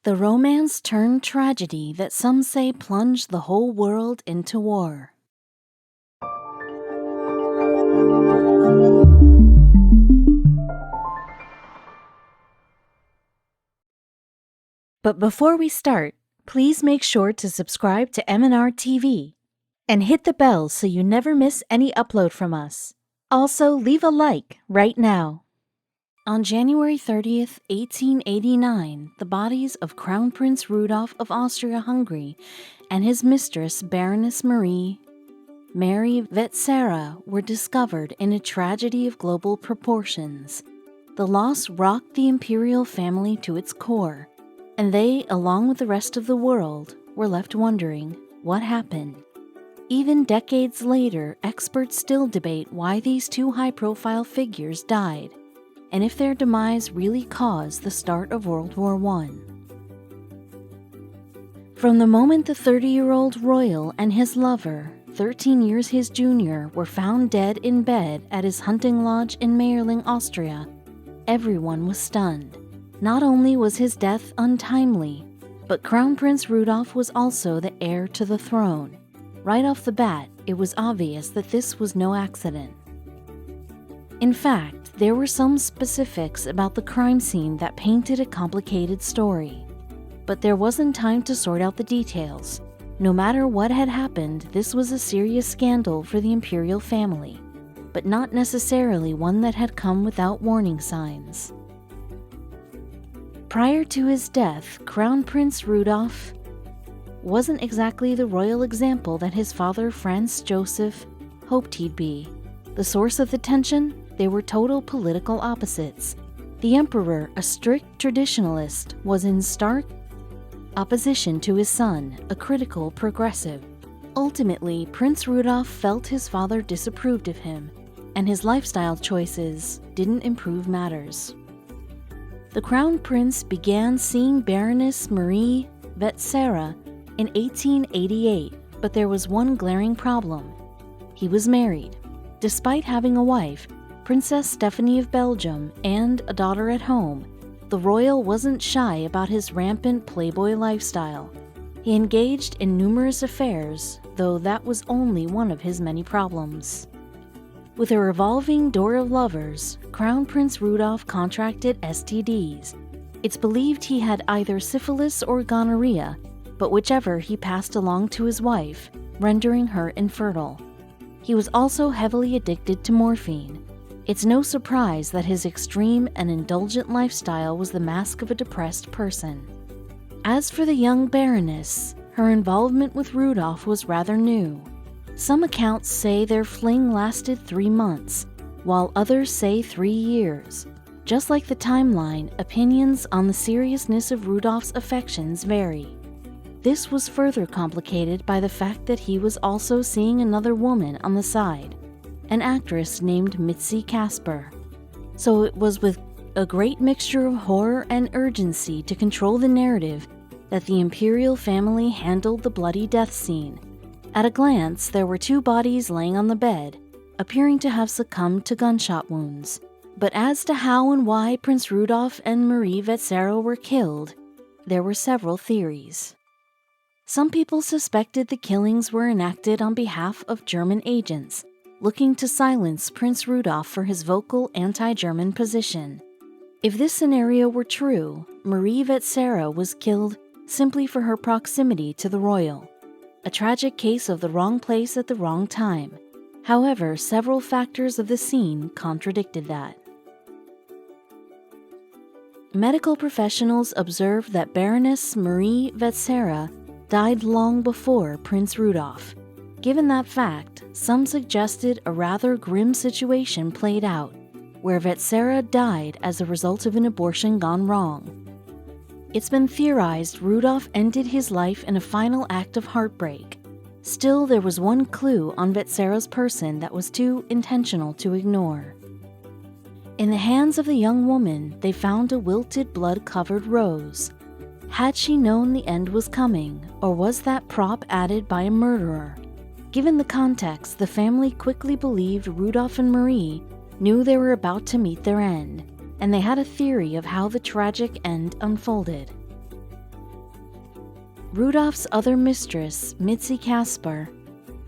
The romance turned tragedy that some say plunged the whole world into war. But before we start, please make sure to subscribe to m&rtv and hit the bell so you never miss any upload from us. Also, leave a like right now. On January 30th, 1889, the bodies of Crown Prince Rudolph of Austria-Hungary and his mistress, Baroness Marie Vetsera, were discovered in a tragedy of global proportions. The loss rocked the imperial family to its core, and they, along with the rest of the world, were left wondering what happened. Even decades later, experts still debate why these two high-profile figures died, and if their demise really caused the start of World War I. From the moment the 30-year-old royal and his lover, 13 years his junior, were found dead in bed at his hunting lodge in Mayerling, Austria, everyone was stunned. Not only was his death untimely, but Crown Prince Rudolph was also the heir to the throne. Right off the bat, it was obvious that this was no accident. In fact, there were some specifics about the crime scene that painted a complicated story. But there wasn't time to sort out the details. No matter what had happened, this was a serious scandal for the imperial family, but not necessarily one that had come without warning signs. Prior to his death, Crown Prince Rudolph wasn't exactly the royal example that his father Franz Joseph hoped he'd be. The source of the tension? They were total political opposites. The emperor, a strict traditionalist, was in stark opposition to his son, a critical progressive. Ultimately, Prince Rudolph felt his father disapproved of him, and his lifestyle choices didn't improve matters. The Crown Prince began seeing Baroness Marie Vetsera in 1888, but there was one glaring problem. He was married. Despite having a wife, Princess Stephanie of Belgium, and a daughter at home, the royal wasn't shy about his rampant playboy lifestyle. He engaged in numerous affairs, though that was only one of his many problems. With a revolving door of lovers, Crown Prince Rudolph contracted STDs. It's believed he had either syphilis or gonorrhea, but whichever he passed along to his wife, rendering her infertile. He was also heavily addicted to morphine. It's no surprise that his extreme and indulgent lifestyle was the mask of a depressed person. As for the young Baroness, her involvement with Rudolph was rather new. Some accounts say their fling lasted 3 months, while others say 3 years. Just like the timeline, opinions on the seriousness of Rudolph's affections vary. This was further complicated by the fact that he was also seeing another woman on the side, an actress named Mitzi Casper. So it was with a great mixture of horror and urgency to control the narrative that the imperial family handled the bloody death scene. At a glance, there were 2 bodies laying on the bed, appearing to have succumbed to gunshot wounds. But as to how and why Prince Rudolph and Marie Vetsera were killed, there were several theories. Some people suspected the killings were enacted on behalf of German agents, looking to silence Prince Rudolph for his vocal anti-German position. If this scenario were true, Marie Vetsera was killed simply for her proximity to the royal. A tragic case of the wrong place at the wrong time. However, several factors of the scene contradicted that. Medical professionals observed that Baroness Marie Vetsera died long before Prince Rudolph. Given that fact, some suggested a rather grim situation played out, where Vetsera died as a result of an abortion gone wrong. It's been theorized Rudolph ended his life in a final act of heartbreak. Still, there was one clue on Vetsera's person that was too intentional to ignore. In the hands of the young woman, they found a wilted, blood-covered rose. Had she known the end was coming, or was that prop added by a murderer? Given the context, the family quickly believed Rudolph and Marie knew they were about to meet their end, and they had a theory of how the tragic end unfolded. Rudolph's other mistress, Mitzi Kaspar,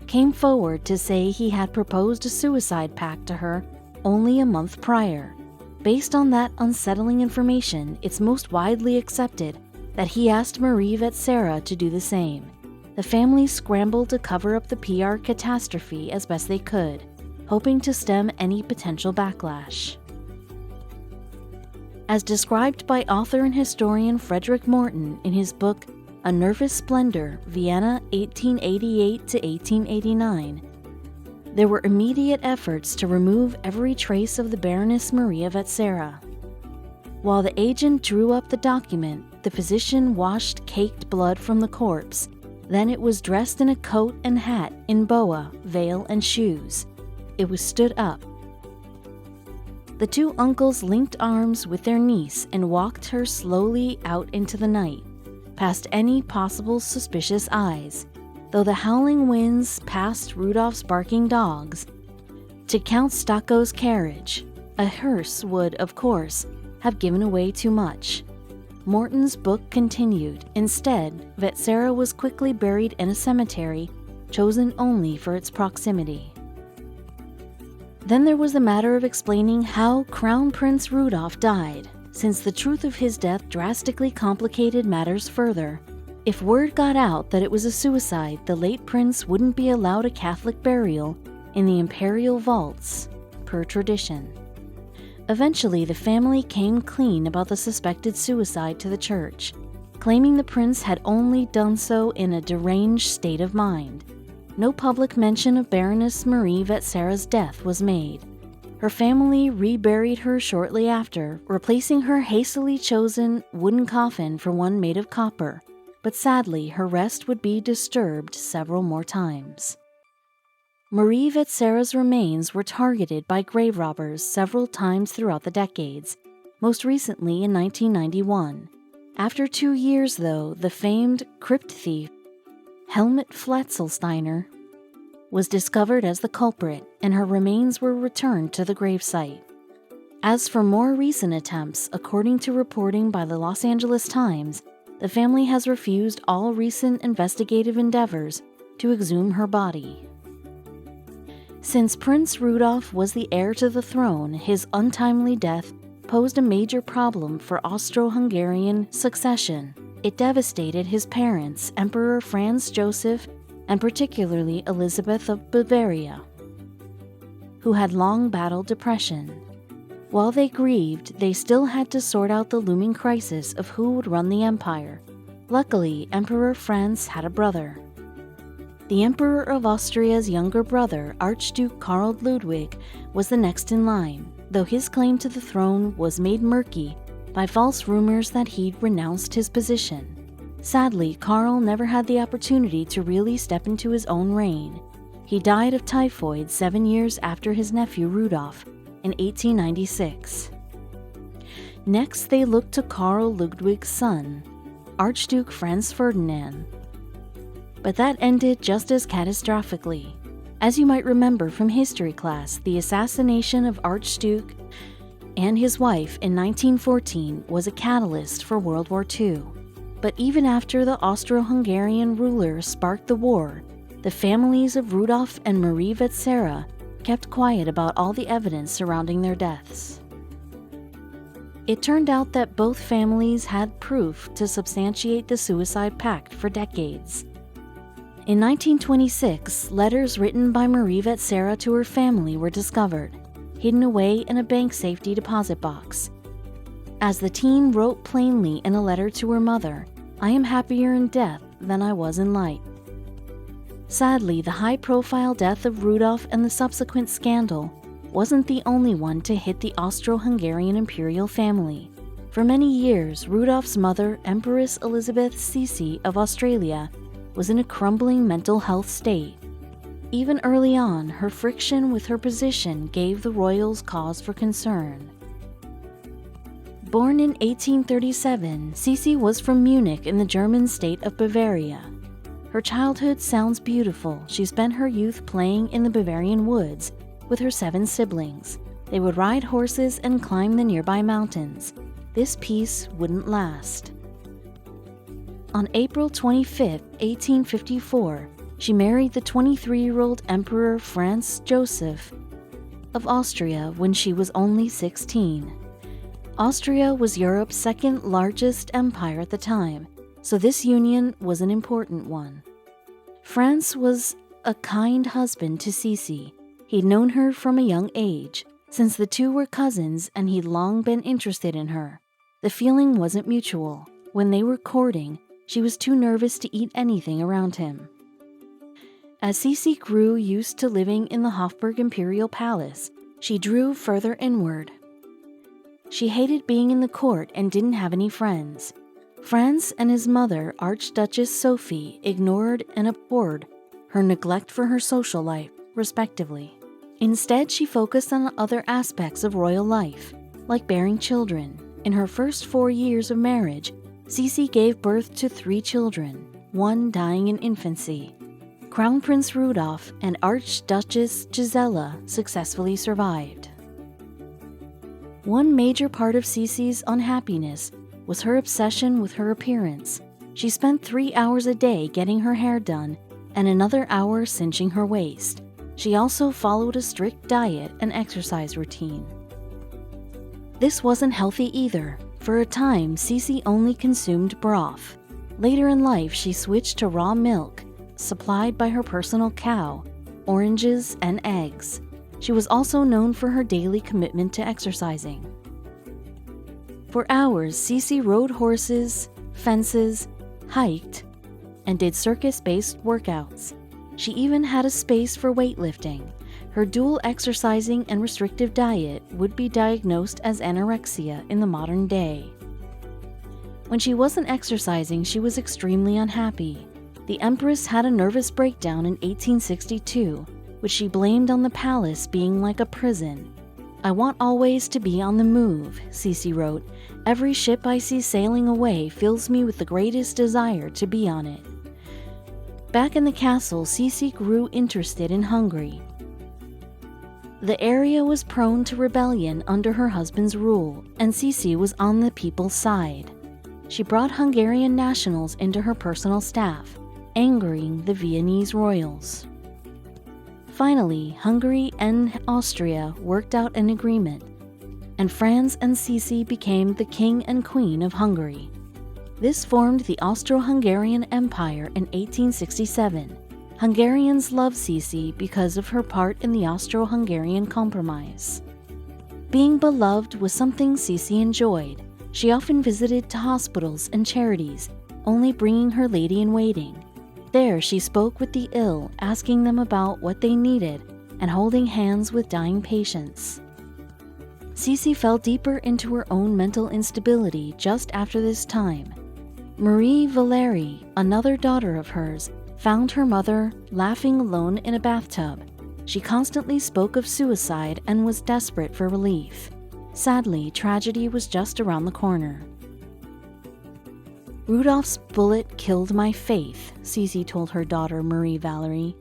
came forward to say he had proposed a suicide pact to her only a month prior. Based on that unsettling information, it's most widely accepted that he asked Marie Vetsera to do the same. The family scrambled to cover up the PR catastrophe as best they could, hoping to stem any potential backlash. As described by author and historian Frederick Morton in his book A Nervous Splendor, Vienna 1888 to 1889, there were immediate efforts to remove every trace of the Baroness Marie Vetsera. While the agent drew up the document, the physician washed caked blood from the corpse. Then it was dressed in a coat and hat, in boa, veil, and shoes. It was stood up. The two uncles linked arms with their niece and walked her slowly out into the night, past any possible suspicious eyes, though the howling winds passed Rudolph's barking dogs, to Count Stacco's carriage. A hearse would, of course, have given away too much. Morton's book continued. Instead, Vetsera was quickly buried in a cemetery chosen only for its proximity. Then there was the matter of explaining how Crown Prince Rudolph died, since the truth of his death drastically complicated matters further. If word got out that it was a suicide, the late prince wouldn't be allowed a Catholic burial in the imperial vaults, per tradition. Eventually, the family came clean about the suspected suicide to the church, claiming the prince had only done so in a deranged state of mind. No public mention of Baroness Marie Vetsera's death was made. Her family reburied her shortly after, replacing her hastily chosen wooden coffin for one made of copper, but sadly her rest would be disturbed several more times. Marie Vetsera's remains were targeted by grave robbers several times throughout the decades, most recently in 1991. After 2 years, though, the famed crypt thief, Helmut Fletzelsteiner, was discovered as the culprit, and her remains were returned to the gravesite. As for more recent attempts, according to reporting by the Los Angeles Times, the family has refused all recent investigative endeavors to exhume her body. Since Prince Rudolph was the heir to the throne, his untimely death posed a major problem for Austro-Hungarian succession. It devastated his parents, Emperor Franz Joseph, and particularly Elizabeth of Bavaria, who had long battled depression. While they grieved, they still had to sort out the looming crisis of who would run the empire. Luckily, Emperor Franz had a brother. The Emperor of Austria's younger brother, Archduke Karl Ludwig, was the next in line, though his claim to the throne was made murky by false rumors that he'd renounced his position. Sadly, Karl never had the opportunity to really step into his own reign. He died of typhoid 7 years after his nephew Rudolf in 1896. Next, they looked to Karl Ludwig's son, Archduke Franz Ferdinand. But that ended just as catastrophically. As you might remember from history class, the assassination of Archduke and his wife in 1914 was a catalyst for World War II. But even after the Austro-Hungarian ruler sparked the war, the families of Rudolf and Marie Vetsera kept quiet about all the evidence surrounding their deaths. It turned out that both families had proof to substantiate the suicide pact for decades. In 1926, letters written by Marie Vetsera to her family were discovered, hidden away in a bank safety deposit box. As the teen wrote plainly in a letter to her mother, "I am happier in death than I was in life." Sadly, the high-profile death of Rudolf and the subsequent scandal wasn't the only one to hit the Austro-Hungarian imperial family. For many years, Rudolf's mother, Empress Elizabeth Cece of Australia, was in a crumbling mental health state. Even early on, her friction with her position gave the royals cause for concern. Born in 1837, Cece was from Munich in the German state of Bavaria. Her childhood sounds beautiful. She spent her youth playing in the Bavarian woods with her 7 siblings. They would ride horses and climb the nearby mountains. This peace wouldn't last. On April 25, 1854, she married the 23-year-old Emperor Franz Joseph of Austria when she was only 16. Austria was Europe's second largest empire at the time, so this union was an important one. Franz was a kind husband to Sisi. He'd known her from a young age, since the two were cousins and he'd long been interested in her. The feeling wasn't mutual. When they were courting, she was too nervous to eat anything around him. As Sisi grew used to living in the Hofburg Imperial Palace, she drew further inward. She hated being in the court and didn't have any friends. Franz and his mother, Archduchess Sophie, ignored and abhorred her neglect for her social life, respectively. Instead, she focused on other aspects of royal life, like bearing children. In her first 4 years of marriage, Sisi gave birth to 3 children, one dying in infancy. Crown Prince Rudolph and Archduchess Gisela successfully survived. One major part of Sisi's unhappiness was her obsession with her appearance. She spent 3 hours a day getting her hair done and another hour cinching her waist. She also followed a strict diet and exercise routine. This wasn't healthy either. For a time, Sisi only consumed broth. Later in life, she switched to raw milk, supplied by her personal cow, oranges, and eggs. She was also known for her daily commitment to exercising. For hours, Sisi rode horses, fences, hiked, and did circus-based workouts. She even had a space for weightlifting. Her dual exercising and restrictive diet would be diagnosed as anorexia in the modern day. When she wasn't exercising, she was extremely unhappy. The Empress had a nervous breakdown in 1862, which she blamed on the palace being like a prison. "I want always to be on the move," Sisi wrote. "Every ship I see sailing away fills me with the greatest desire to be on it." Back in the castle, Sisi grew interested in Hungary. The area was prone to rebellion under her husband's rule, and Sisi was on the people's side. She brought Hungarian nationals into her personal staff, angering the Viennese royals. Finally, Hungary and Austria worked out an agreement, and Franz and Sisi became the king and queen of Hungary. This formed the Austro-Hungarian Empire in 1867. Hungarians loved Sisi because of her part in the Austro-Hungarian Compromise. Being beloved was something Sisi enjoyed. She often visited to hospitals and charities, only bringing her lady-in-waiting. There she spoke with the ill, asking them about what they needed and holding hands with dying patients. Sisi fell deeper into her own mental instability just after this time. Marie Valérie, another daughter of hers, found her mother laughing alone in a bathtub. She constantly spoke of suicide and was desperate for relief. Sadly, tragedy was just around the corner. "Rudolph's bullet killed my faith," Sisi told her daughter Marie Valérie.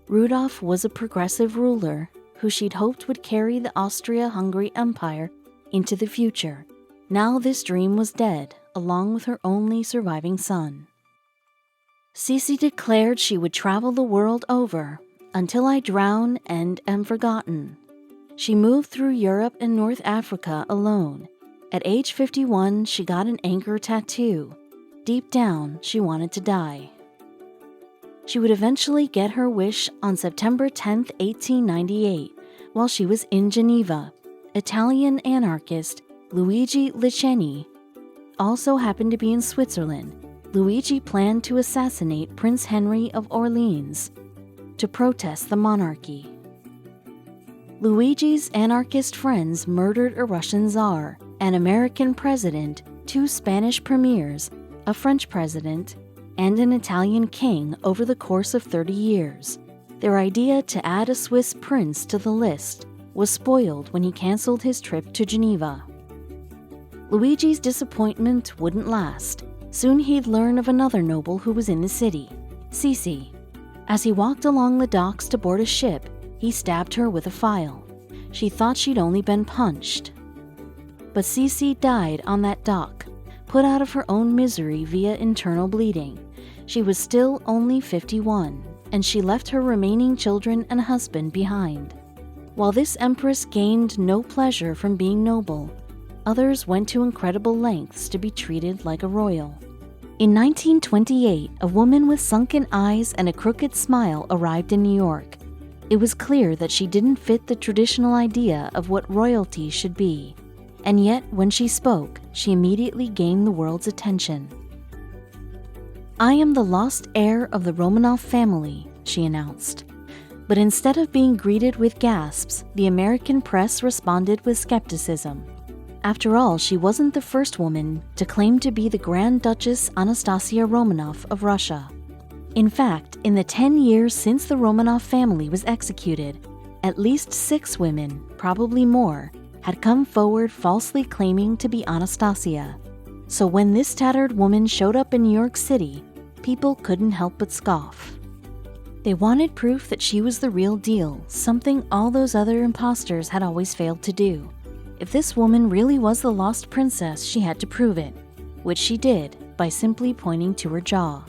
Rudolph was a progressive ruler who she'd hoped would carry the Austria-Hungary Empire into the future. Now this dream was dead, along with her only surviving son. Sisi declared she would travel the world over until I drown and am forgotten. She moved through Europe and North Africa alone. At age 51, she got an anchor tattoo. Deep down, she wanted to die. She would eventually get her wish on September 10, 1898, while she was in Geneva. Italian anarchist Luigi Liceni also happened to be in Switzerland. Luigi planned to assassinate Prince Henry of Orleans to protest the monarchy. Luigi's anarchist friends murdered a Russian czar, an American president, 2 Spanish premiers, a French president, and an Italian king over the course of 30 years. Their idea to add a Swiss prince to the list was spoiled when he canceled his trip to Geneva. Luigi's disappointment wouldn't last. Soon he'd learn of another noble who was in the city, Sisi. As he walked along the docks to board a ship, he stabbed her with a file. She thought she'd only been punched. But Sisi died on that dock. put out of her own misery via internal bleeding. She was still only 51, and she left her remaining children and husband behind. While this empress gained no pleasure from being noble, others went to incredible lengths to be treated like a royal. In 1928, a woman with sunken eyes and a crooked smile arrived in New York. It was clear that she didn't fit the traditional idea of what royalty should be, and yet when she spoke, she immediately gained the world's attention. "I am the lost heir of the Romanov family," she announced. But instead of being greeted with gasps, the American press responded with skepticism. After all, she wasn't the first woman to claim to be the Grand Duchess Anastasia Romanov of Russia. In fact, in the 10 years since the Romanov family was executed, at least 6 women, probably more, had come forward falsely claiming to be Anastasia. So when this tattered woman showed up in New York City, people couldn't help but scoff. They wanted proof that she was the real deal, something all those other imposters had always failed to do. If this woman really was the lost princess, she had to prove it, which she did by simply pointing to her jaw.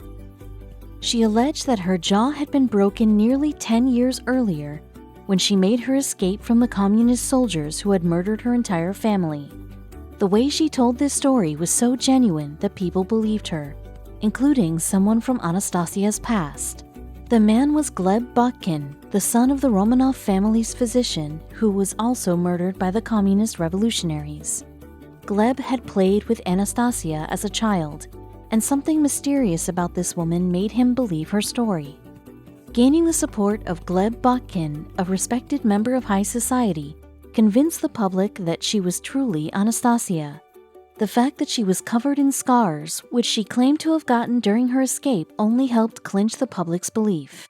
She alleged that her jaw had been broken nearly 10 years earlier when she made her escape from the communist soldiers who had murdered her entire family. The way she told this story was so genuine that people believed her, including someone from Anastasia's past. The man was Gleb Botkin, the son of the Romanov family's physician, who was also murdered by the communist revolutionaries. Gleb had played with Anastasia as a child, and something mysterious about this woman made him believe her story. Gaining the support of Gleb Botkin, a respected member of high society, convinced the public that she was truly Anastasia. The fact that she was covered in scars, which she claimed to have gotten during her escape, only helped clinch the public's belief.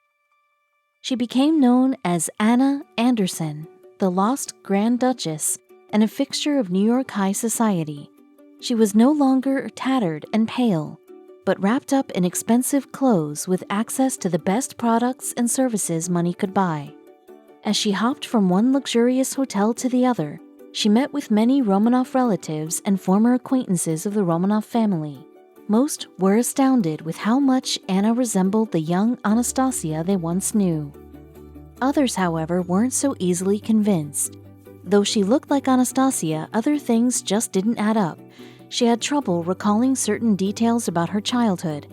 She became known as Anna Anderson, the lost Grand Duchess, and a fixture of New York high society. She was no longer tattered and pale, but wrapped up in expensive clothes with access to the best products and services money could buy. As she hopped from one luxurious hotel to the other, she met with many Romanov relatives and former acquaintances of the Romanov family. Most were astounded with how much Anna resembled the young Anastasia they once knew. Others, however, weren't so easily convinced. Though she looked like Anastasia, other things just didn't add up. She had trouble recalling certain details about her childhood,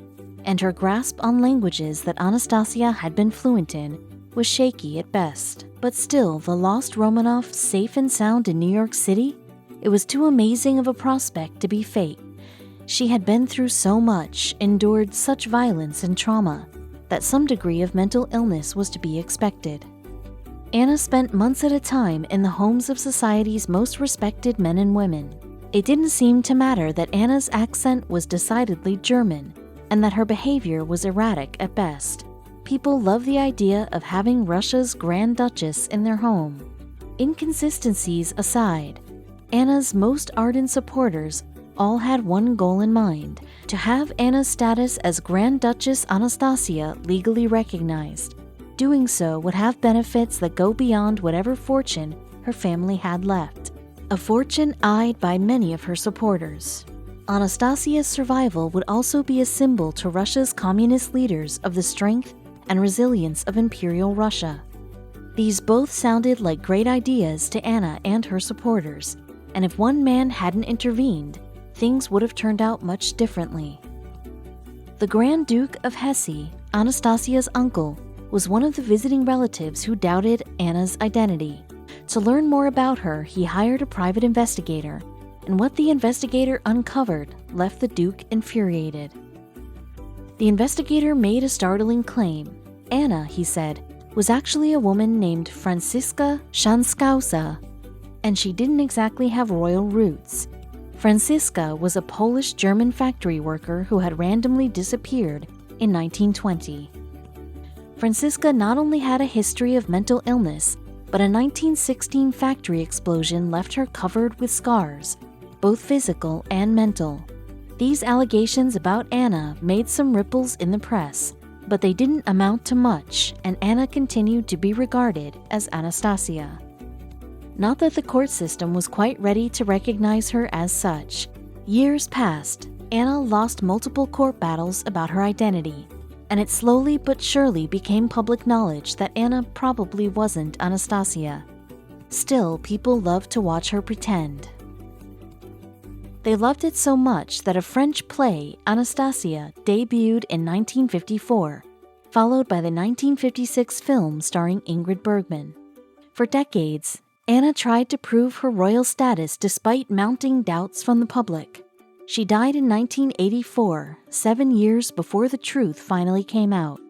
and her grasp on languages that Anastasia had been fluent in was shaky at best. But still, the lost Romanov safe and sound in New York City? It was too amazing of a prospect to be fake. She had been through so much, endured such violence and trauma, that some degree of mental illness was to be expected. Anna spent months at a time in the homes of society's most respected men and women. It didn't seem to matter that Anna's accent was decidedly German, and that her behavior was erratic at best. People loved the idea of having Russia's Grand Duchess in their home. Inconsistencies aside, Anna's most ardent supporters all had one goal in mind: to have Anna's status as Grand Duchess Anastasia legally recognized. Doing so would have benefits that go beyond whatever fortune her family had left, a fortune eyed by many of her supporters. Anastasia's survival would also be a symbol to Russia's communist leaders of the strength and resilience of Imperial Russia. These both sounded like great ideas to Anna and her supporters, and if one man hadn't intervened, things would have turned out much differently. The Grand Duke of Hesse, Anastasia's uncle, was one of the visiting relatives who doubted Anna's identity. To learn more about her, he hired a private investigator, and what the investigator uncovered left the Duke infuriated. The investigator made a startling claim. Anna, he said, was actually a woman named Franziska Szankowska, and she didn't exactly have royal roots. Franziska was a Polish-German factory worker who had randomly disappeared in 1920. Franziska not only had a history of mental illness, but a 1916 factory explosion left her covered with scars, both physical and mental. These allegations about Anna made some ripples in the press, but they didn't amount to much, and Anna continued to be regarded as Anastasia. Not that the court system was quite ready to recognize her as such. Years passed. Anna lost multiple court battles about her identity, and it slowly but surely became public knowledge that Anna probably wasn't Anastasia. Still, people loved to watch her pretend. They loved it so much that a French play, Anastasia, debuted in 1954, followed by the 1956 film starring Ingrid Bergman. For decades, Anna tried to prove her royal status despite mounting doubts from the public. She died in 1984, 7 years before the truth finally came out.